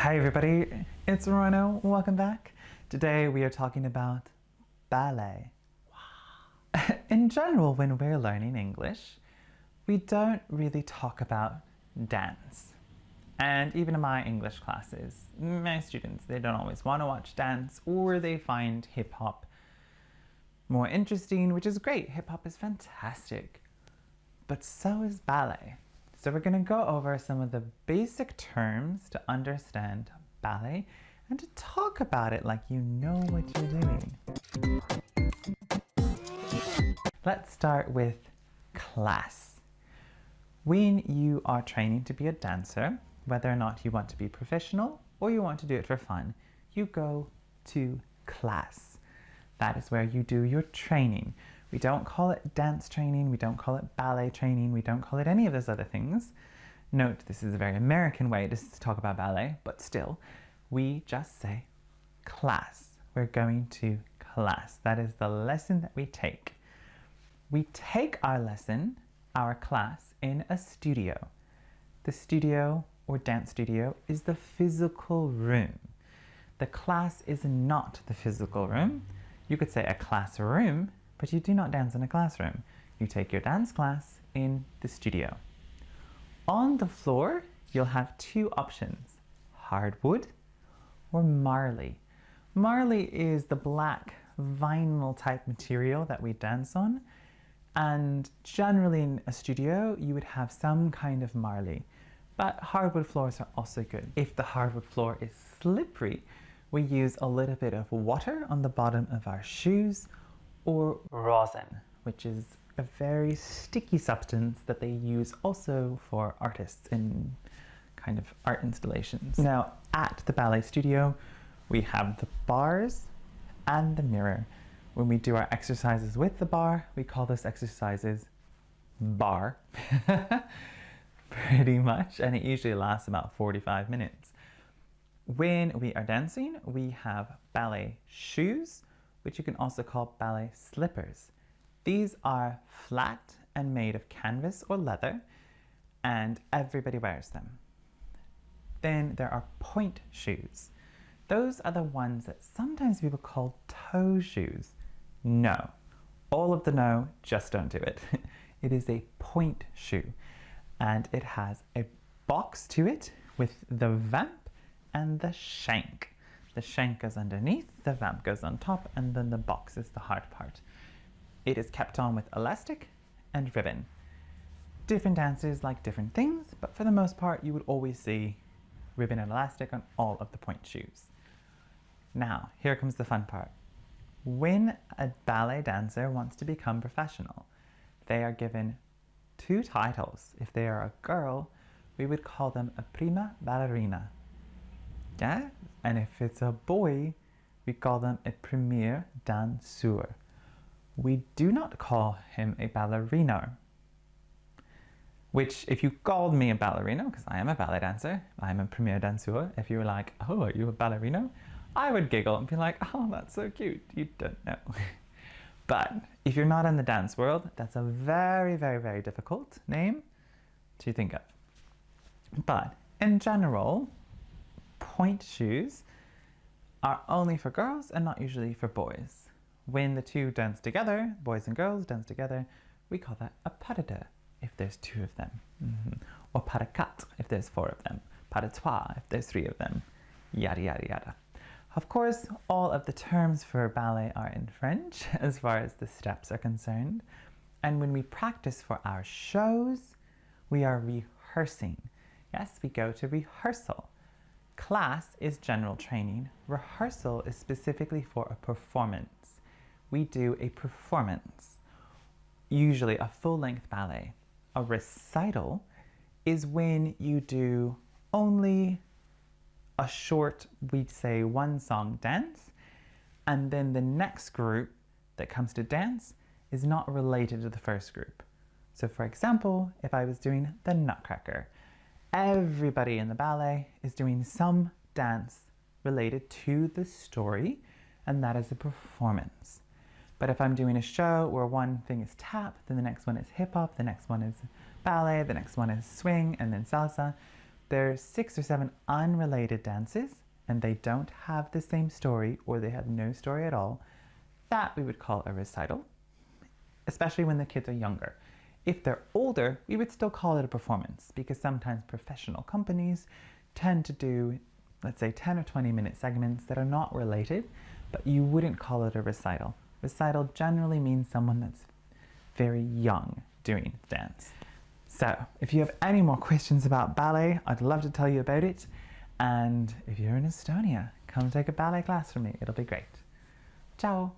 Hi everybody, it's Rano. Welcome back. Today we are talking about ballet. Wow. In general, when we're learning English, we don't really talk about dance. And even in my English classes, my students, they don't always want to watch dance, or they find hip-hop more interesting, which is great. Hip-hop is fantastic, but so is ballet. So we're going to go over some of the basic terms to understand ballet and to talk about it like you know what you're doing. Let's start with class. When you are training to be a dancer, whether or not you want to be professional or you want to do it for fun, you go to class. That is where you do your training. We don't call it dance training, we don't call it ballet training, we don't call it any of those other things. Note, this is a very American way to talk about ballet, but still, we just say class. We're going to class. That is the lesson that we take. We take our lesson, our class, in a studio. The studio or dance studio is the physical room. The class is not the physical room. You could say a classroom, but you do not dance in a classroom. You take your dance class in the studio. On the floor, you'll have two options, hardwood or marley. Marley is the black vinyl type material that we dance on, and generally in a studio, you would have some kind of marley, but hardwood floors are also good. If the hardwood floor is slippery, we use a little bit of water on the bottom of our shoes, or rosin, which is a very sticky substance that they use also for artists in kind of art installations. Now, at the ballet studio, we have the bars and the mirror. When we do our exercises with the bar, we call those exercises bar, pretty much, and it usually lasts about 45 minutes. When we are dancing, we have ballet shoes, which you can also call ballet slippers. These are flat and made of canvas or leather, and everybody wears them. Then there are pointe shoes. Those are the ones that sometimes people call toe shoes. No. All of the no, just don't do it. It is a pointe shoe, and it has a box to it with the vamp and the shank. The shank goes underneath, the vamp goes on top, and then the box is the hard part. It is kept on with elastic and ribbon. Different dancers like different things, but for the most part, you would always see ribbon and elastic on all of the pointe shoes. Now, here comes the fun part. When a ballet dancer wants to become professional, they are given two titles. If they are a girl, we would call them a prima ballerina. Yeah? And if it's a boy, we call them a premier danseur. We do not call him a ballerino. Which, if you called me a ballerino, because I am a ballet dancer, I'm a premier danseur, if you were like, oh, are you a ballerino? I would giggle and be like, oh, that's so cute. You don't know. But if you're not in the dance world, that's a very, very, very difficult name to think of. But in general, pointe shoes are only for girls and not usually for boys. When the two dance together, boys and girls dance together, we call that a pas de deux if there's two of them. Or pas de quatre if there's four of them. Pas de trois if there's three of them. Yada, yada, yada. Of course, all of the terms for ballet are in French as far as the steps are concerned. And when we practice for our shows, we are rehearsing. Yes, we go to rehearsal. Class is general training. Rehearsal is specifically for a performance. We do a performance, usually a full-length ballet. A recital is when you do only a short, we'd say, one-song dance, and then the next group that comes to dance is not related to the first group. So for example, if I was doing the Nutcracker, everybody in the ballet is doing some dance related to the story, and that is a performance. But if I'm doing a show where one thing is tap, then the next one is hip hop, the next one is ballet, the next one is swing, and then salsa, there's 6 or 7 unrelated dances and they don't have the same story or they have no story at all, that we would call a recital, especially when the kids are younger. If they're older, we would still call it a performance because sometimes professional companies tend to do, let's say, 10 or 20-minute segments that are not related, but you wouldn't call it a recital. Recital generally means someone that's very young doing dance. So if you have any more questions about ballet, I'd love to tell you about it. And if you're in Estonia, come take a ballet class from me. It'll be great. Ciao!